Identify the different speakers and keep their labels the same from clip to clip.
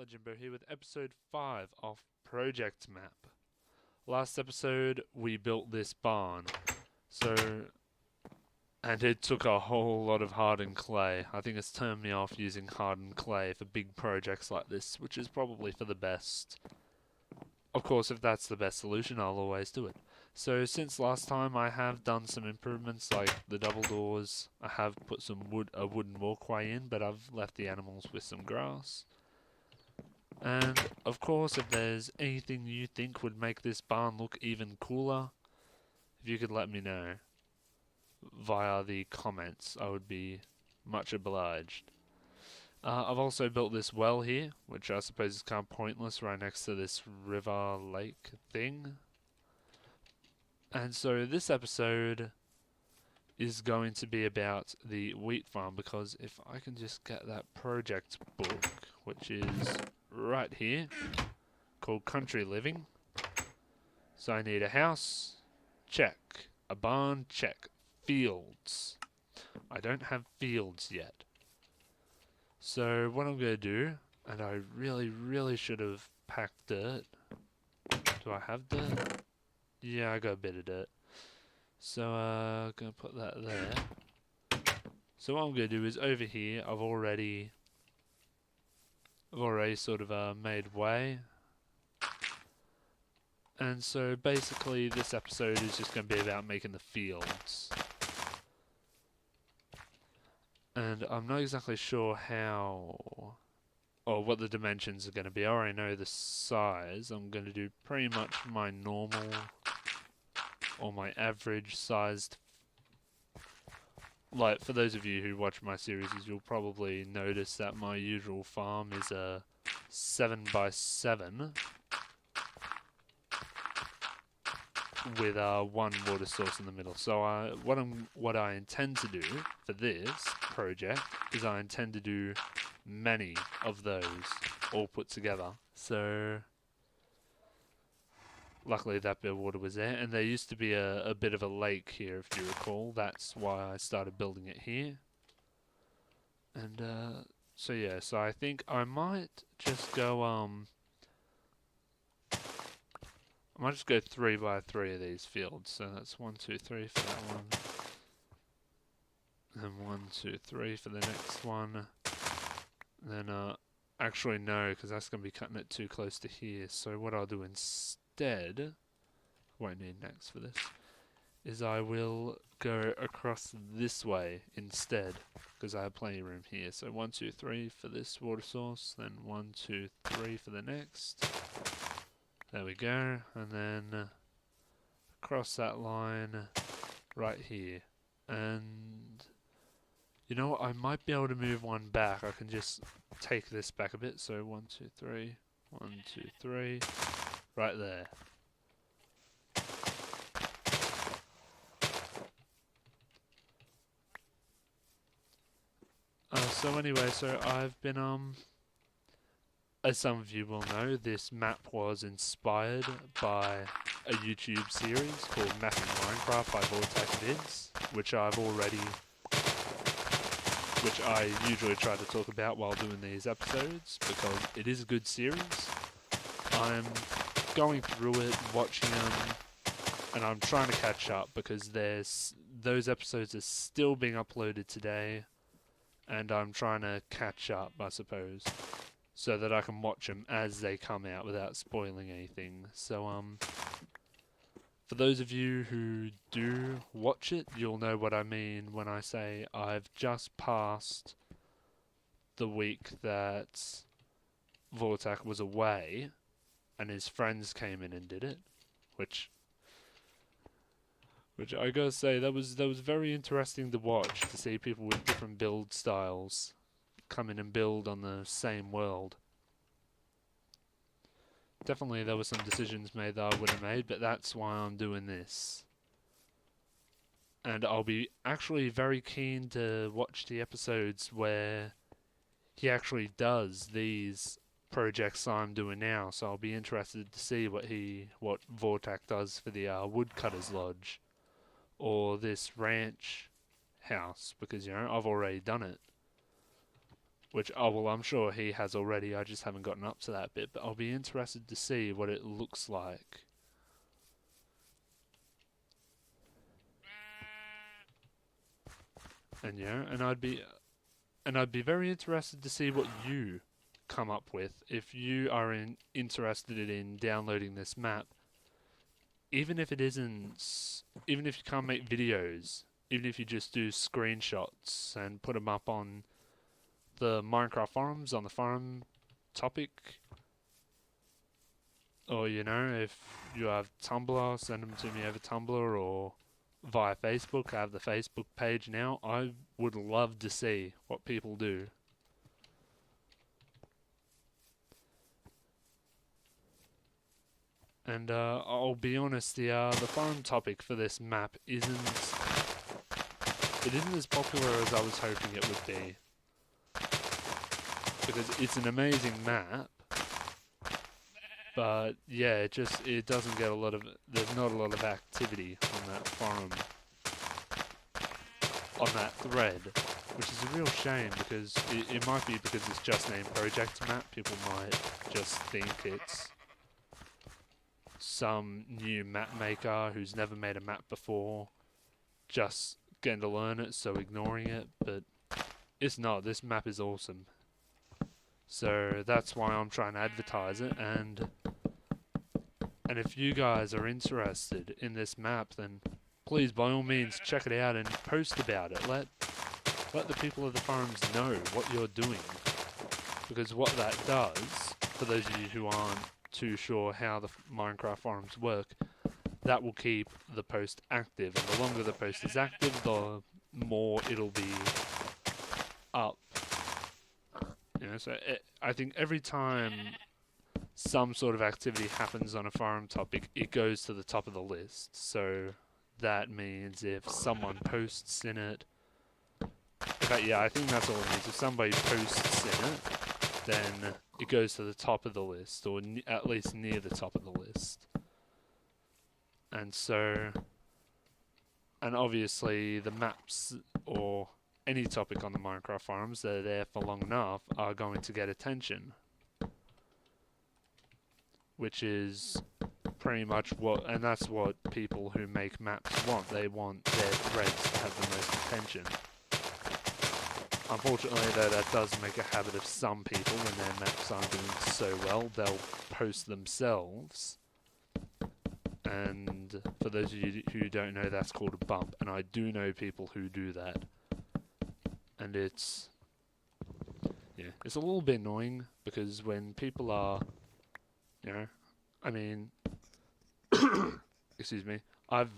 Speaker 1: Jimbo here with episode 5 of Project Map. Last episode we built this barn, and it took a whole lot of hardened clay. I think it's turned me off using hardened clay for big projects like this, which is probably for the best. Of course, if that's the best solution, I'll always do it. So since last time I have done some improvements like the double doors. I have put a wooden walkway in, but I've left the animals with some grass. And of course, if there's anything you think would make this barn look even cooler, if you could let me know via the comments, I would be much obliged. I've also built this well here, which I suppose is kind of pointless, right next to this river lake thing. And so this episode is going to be about the wheat farm, because if I can just get that project book, which is right here, called Country Living. So I need a house, check. A barn, check. Fields. I don't have fields yet. So what I'm going to do, and I really should have packed dirt. Do I have dirt? Yeah, I got a bit of dirt. So I'm going to put that there. So what I'm going to do is over here, I've already sort of made way. And so basically this episode is just going to be about making the fields. And I'm not exactly sure how or what the dimensions are going to be. I already know the size. I'm going to do pretty much my normal or my average sized. Like, for those of you who watch my series, you'll probably notice that my usual farm is a 7x7 with one water source in the middle. So what I intend to do for this project is I intend to do many of those all put together. So luckily that bit of water was there, and there used to be a bit of a lake here, if you recall. That's why I started building it here. And so yeah, so I think I might just go I might just go 3x3 of these fields. So that's 1, 2, 3 for that one. And 1, 2, 3 for the next one. And then actually no, because that's going to be cutting it too close to here. So what I'll do instead, won't need next for this, is I will go across this way instead, because I have plenty of room here. So 1, 2, 3 for this water source, then 1, 2, 3 for the next. There we go, and then across that line right here. And you know what, I might be able to move one back. I can just take this back a bit. So 1, 2, 3, 1, 2, 3, right there. So anyway, so I've been as some of you will know, this map was inspired by a YouTube series called Mapping Minecraft by Vortex Vids, which I usually try to talk about while doing these episodes, because it is a good series. I'm going through it, watching them, and I'm trying to catch up, because those episodes are still being uploaded today, and I'm trying to catch up, I suppose, so that I can watch them as they come out without spoiling anything. So for those of you who do watch it, you'll know what I mean when I say I've just passed the week that Vortak was away and his friends came in and did it, which I gotta say, that was very interesting to watch, to see people with different build styles come in and build on the same world. Definitely there were some decisions made that I would have made, but that's why I'm doing this. And I'll be actually very keen to watch the episodes where he actually does these projects I'm doing now, so I'll be interested to see what Vortak does for the Woodcutter's Lodge, or this ranch house, because, you know, I've already done it. which, oh well, I'm sure he has already, I just haven't gotten up to that bit, but I'll be interested to see what it looks like. And yeah, and I'd be very interested to see what you come up with if you are interested in downloading this map, even if it isn't, even if you can't make videos, even if you just do screenshots and put them up on the Minecraft forums, on the forum topic, or you know, if you have Tumblr, send them to me over Tumblr or via Facebook. I have the Facebook page now. I would love to see what people do. And I'll be honest, the forum topic for this map isn't as popular as I was hoping it would be, because it's an amazing map, but yeah, it doesn't get there's not a lot of activity on that forum, on that thread, which is a real shame, because it might be because it's just named project map. People might just think it's some new map maker who's never made a map before just getting to learn it, so ignoring it, but it's not. This map is awesome. So that's why I'm trying to advertise it, and if you guys are interested in this map, then please by all means check it out and post about it. Let the people of the forums know what you're doing, because what that does, for those of you who aren't too sure how the Minecraft forums work, that will keep the post active, and the longer the post is active, the more it'll be up. You know, so I think every time some sort of activity happens on a forum topic, it goes to the top of the list. So that means if someone posts in it, in fact, yeah, I think that's all it means. If somebody posts in it, then it goes to the top of the list, or at least near the top of the list. And so, and obviously the maps or any topic on the Minecraft forums that are there for long enough are going to get attention, which is pretty much and that's what people who make maps want. They want their threads to have the most attention. Unfortunately, though, that does make a habit of some people. When their maps aren't doing so well, they'll post themselves. And for those of you who don't know, that's called a bump. And I do know people who do that. And it's a little bit annoying, because when people are, you know, I mean, excuse me, I've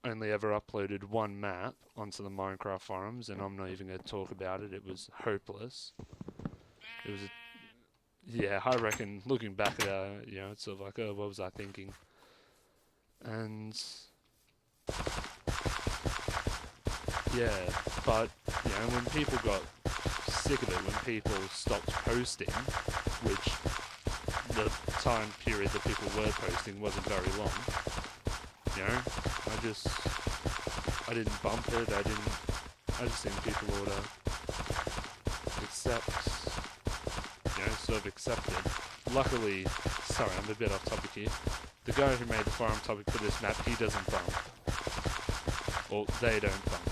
Speaker 1: only ever uploaded one map onto the Minecraft forums, and I'm not even going to talk about it. It was hopeless. It was, yeah, I reckon, looking back at it, you know, it's sort of like, oh, what was I thinking? And yeah, but, you know, when people got sick of it, when people stopped posting, which the time period that people were posting wasn't very long, you know, I didn't bump it, I just think people ought to accept, you know, sort of accept it. Luckily, sorry, I'm a bit off topic here, the guy who made the forum topic for this map, he doesn't bump. Or they don't bump,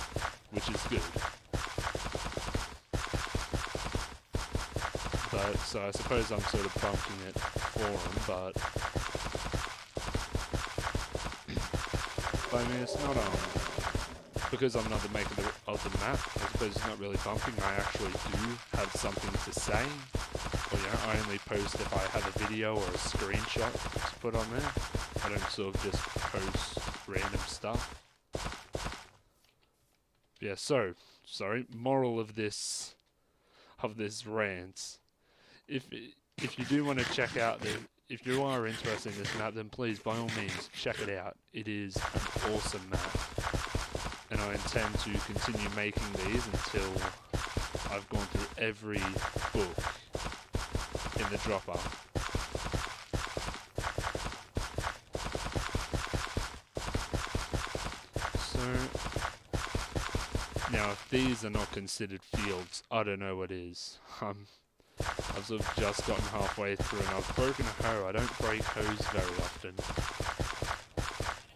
Speaker 1: which is good. But, so I suppose I'm sort of bumping it for him, but I mean, it's not, because I'm not the maker of the map, I suppose it's not really bumping. I actually do have something to say. Or, you know, I only post if I have a video or a screenshot to put on there. I don't sort of just post random stuff. Yeah, so, sorry, moral of this rant. If you do want to check out if you are interested in this map, then please, by all means, check it out. It is an awesome map, and I intend to continue making these until I've gone through every book in the dropper. So, Now, if these are not considered fields, I don't know what is. I've sort of just gotten halfway through and I've broken a hoe. I don't break hoes very often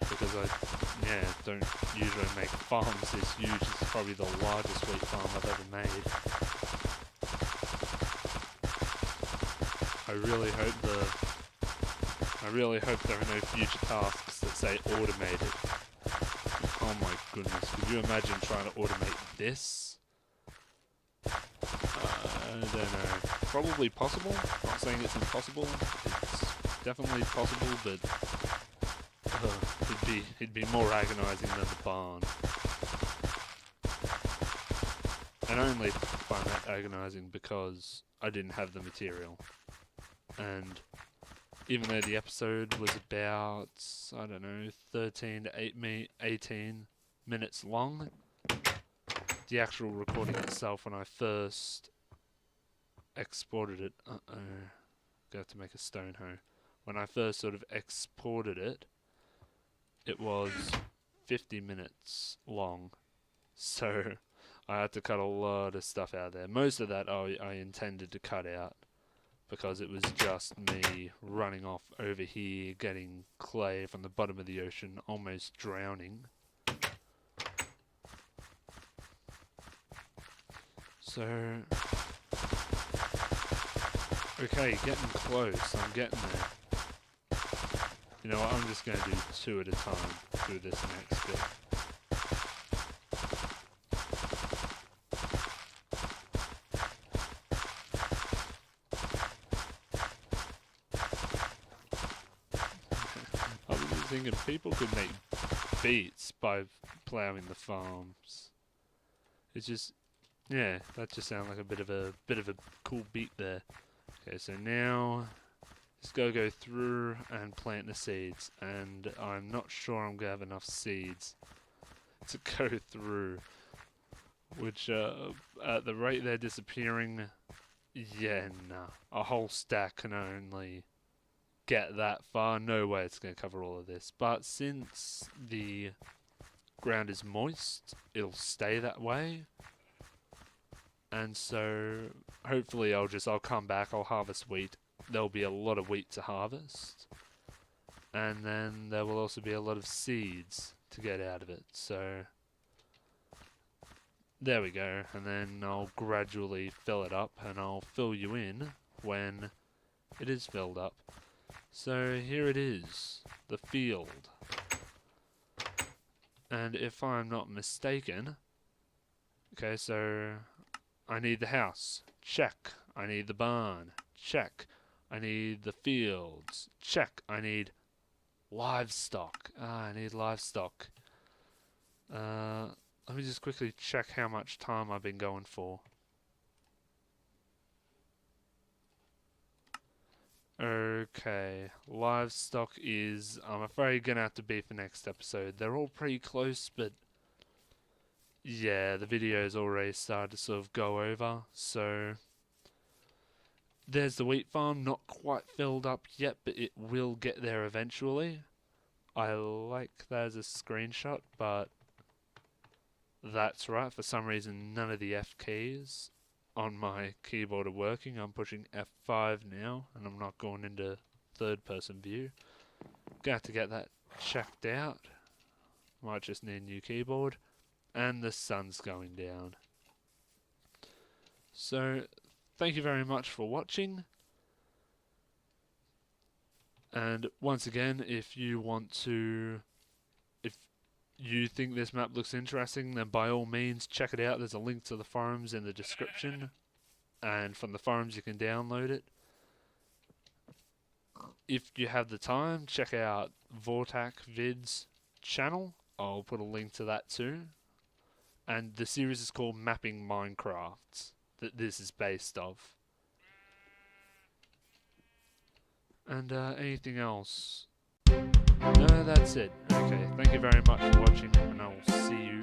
Speaker 1: because don't usually make farms this huge. This is probably the largest wheat farm I've ever made. I really hope there are no future tasks that say automated. Oh my goodness, could you imagine trying to automate this? I don't know. Probably possible. Not saying it's impossible. It's definitely possible, but it'd be more agonizing than the barn. And I only find that agonizing because I didn't have the material. And even though the episode was about, I don't know, 13 to 18 minutes long, the actual recording itself, when I first exported it, got to make a stone hoe. When I first sort of exported it, it was 50 minutes long. So I had to cut a lot of stuff out there. Most of that I intended to cut out, because it was just me running off over here, getting clay from the bottom of the ocean, almost drowning. So, okay, getting close, I'm getting there. You know what, I'm just going to do 2 at a time through this next bit. Thinking people could make beats by ploughing the farms. It's just, yeah, that just sounds like a bit of a cool beat there. Okay, so now let's go through and plant the seeds, and I'm not sure I'm gonna have enough seeds to go through. Which at the rate they're disappearing, yeah, nah, a whole stack can only get that far. No way it's going to cover all of this. But since the ground is moist, it'll stay that way. And so hopefully I'll come back, I'll harvest wheat. There'll be a lot of wheat to harvest. And then there will also be a lot of seeds to get out of it. So there we go. And then I'll gradually fill it up, and I'll fill you in when it is filled up. So here it is, the field. And if I'm not mistaken, okay, so I need the house, check. I need the barn, check. I need the fields, check. I need livestock. I need livestock. Let me just quickly check how much time I've been going for. Okay, livestock is, I'm afraid, gonna have to be for next episode. They're all pretty close, but yeah, the video's already started to sort of go over. So there's the wheat farm, not quite filled up yet, but it will get there eventually. I like that as a screenshot, but that's right, for some reason none of the F keys on my keyboard are working. I'm pushing F5 now, and I'm not going into third person view. Gonna have to get that checked out. Might just need a new keyboard. And the sun's going down. So thank you very much for watching. And once again, if you think this map looks interesting, then by all means check it out. There's a link to the forums in the description, and from the forums you can download it. If you have the time, check out Vortak Vid's channel. I'll put a link to that too. And the series is called Mapping Minecraft, that this is based off. And anything else? No, that's it. Okay, thank you very much for watching, and I will see you